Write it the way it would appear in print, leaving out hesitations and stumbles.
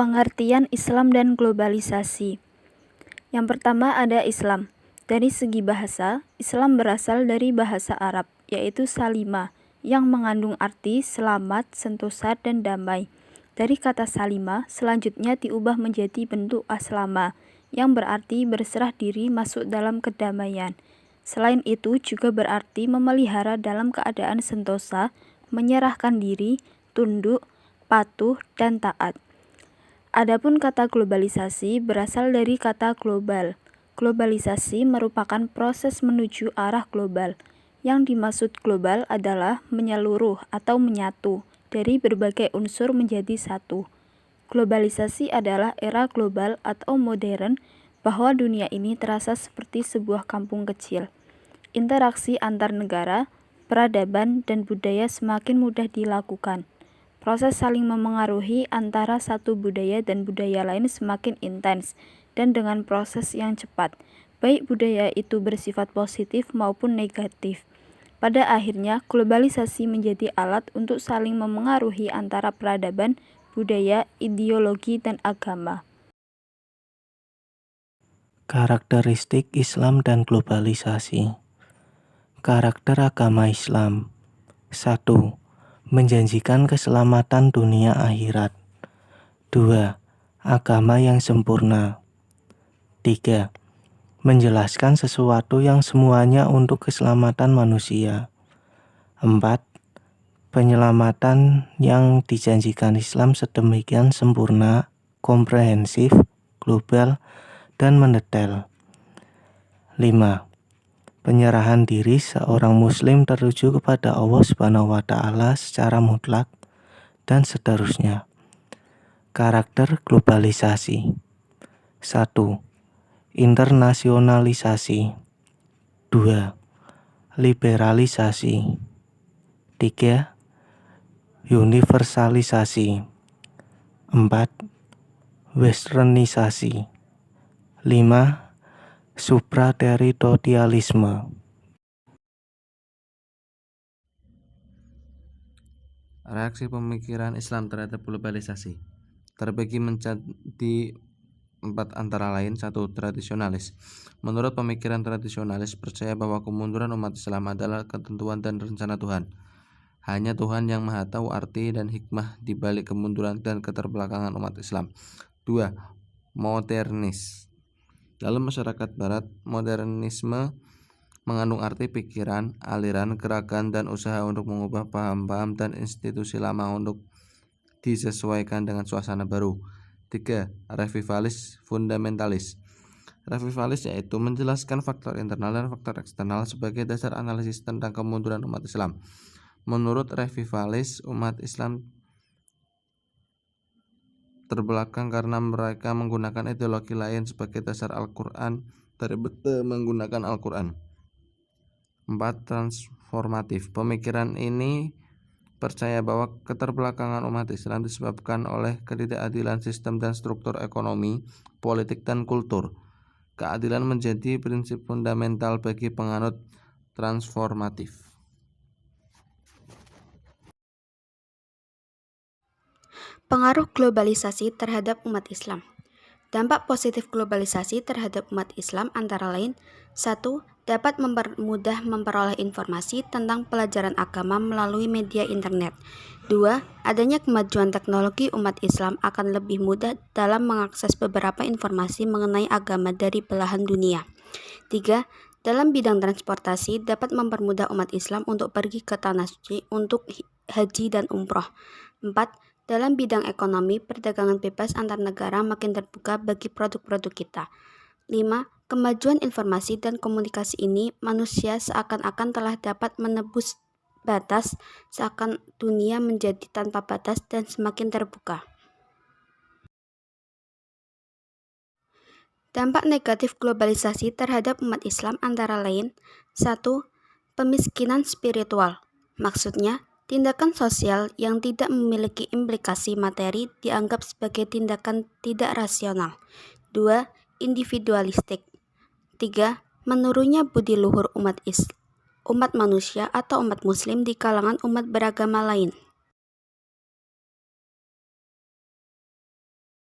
Pengertian Islam dan globalisasi. Yang pertama ada Islam. Dari segi bahasa, Islam berasal dari bahasa Arab, yaitu salima, yang mengandung arti selamat, sentosa, dan damai. Dari kata salima, selanjutnya diubah menjadi bentuk aslama, yang berarti berserah diri masuk dalam kedamaian. Selain itu juga berarti memelihara dalam keadaan sentosa, menyerahkan diri, tunduk, patuh, dan taat. Adapun kata globalisasi berasal dari kata global. Globalisasi merupakan proses menuju arah global. Yang dimaksud global adalah menyeluruh atau menyatu dari berbagai unsur menjadi satu. Globalisasi adalah era global atau modern bahwa dunia ini terasa seperti sebuah kampung kecil. Interaksi antar negara, peradaban, dan budaya semakin mudah dilakukan. Proses saling memengaruhi antara satu budaya dan budaya lain semakin intens dan dengan proses yang cepat, baik budaya itu bersifat positif maupun negatif. Pada akhirnya, globalisasi menjadi alat untuk saling memengaruhi antara peradaban, budaya, ideologi, dan agama. Karakteristik Islam dan globalisasi. Karakter agama Islam. 1. Menjanjikan keselamatan dunia akhirat. 2. Agama yang sempurna. 3. Menjelaskan sesuatu yang semuanya untuk keselamatan manusia. 4. Penyelamatan yang dijanjikan Islam sedemikian sempurna, komprehensif, global, dan mendetail. 5. Penyerahan diri seorang muslim tertuju kepada Allah SWT secara mutlak, dan seterusnya. Karakter globalisasi. 1. Internasionalisasi. 2. Liberalisasi. 3. Universalisasi. 4. Westernisasi. 5. Suprateritorialisme. Reaksi pemikiran Islam terhadap globalisasi terbagi menjadi 4 antara lain. 1. Tradisionalis. Menurut pemikiran tradisionalis percaya bahwa kemunduran umat Islam adalah ketentuan dan rencana Tuhan. Hanya Tuhan yang Maha Tahu arti dan hikmah di balik kemunduran dan keterbelakangan umat Islam. 2. Modernis. Dalam masyarakat barat, modernisme mengandung arti pikiran, aliran, gerakan, dan usaha untuk mengubah paham-paham dan institusi lama untuk disesuaikan dengan suasana baru. 3. Revivalis fundamentalis. Revivalis yaitu menjelaskan faktor internal dan faktor eksternal sebagai dasar analisis tentang kemunduran umat Islam. Menurut revivalis, umat Islam terbelakang karena mereka menggunakan ideologi lain sebagai dasar Al-Quran daripada menggunakan Al-Quran. 4. Transformatif. Pemikiran ini percaya bahwa keterbelakangan umat Islam disebabkan oleh ketidakadilan sistem dan struktur ekonomi, politik, dan kultur. Keadilan menjadi prinsip fundamental bagi penganut transformatif. Pengaruh globalisasi terhadap umat Islam. Dampak positif globalisasi terhadap umat Islam antara lain: 1. Dapat mempermudah memperoleh informasi tentang pelajaran agama melalui media internet. 2. Adanya kemajuan teknologi, umat Islam akan lebih mudah dalam mengakses beberapa informasi mengenai agama dari belahan dunia. 3. Dalam bidang transportasi dapat mempermudah umat Islam untuk pergi ke tanah suci untuk haji dan umroh. 4. Dalam bidang ekonomi, perdagangan bebas antar negara makin terbuka bagi produk-produk kita. 5. Kemajuan informasi dan komunikasi ini, manusia seakan-akan telah dapat menebus batas, seakan dunia menjadi tanpa batas dan semakin terbuka. Dampak negatif globalisasi terhadap umat Islam antara lain: 1. Pemiskinan spiritual. Maksudnya, tindakan sosial yang tidak memiliki implikasi materi dianggap sebagai tindakan tidak rasional. 2. Individualistik. 3. Menurunnya budi luhur umat manusia atau umat muslim di kalangan umat beragama lain.